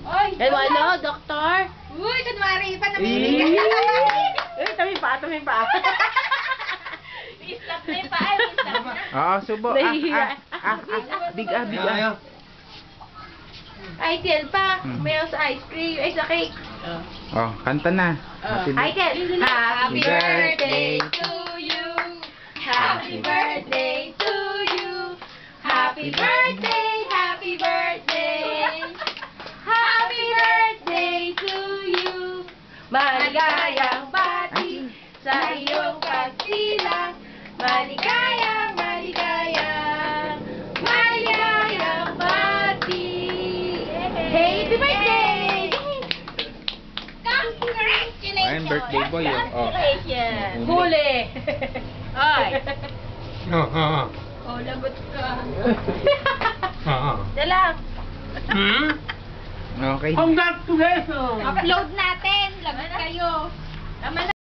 Ay, Ano, doktor? uy, kunwari pa namimig. Tami pa. I-stop na yung paa, i-stop na. Oo, subo. Nahihiya. Big. Ay, Tiel pa. Hmm. May sa ice cream, ay sa cake. Oh, kanta na. Matindi. Ay, Tiel. Happy birthday to you. Happy birthday to you. Happy birthday, happy birthday. Happy birthday to you. Maligayang bati sa iyong pagsilang. Maligayang bati. Happy birthday! Congratulations! Ayun, birthday boy. Oh. Congratulations! Huli! Ay! Oh, lagot ka. Dalang! Okay. Congratulations! Upload natin! Lagot kayo!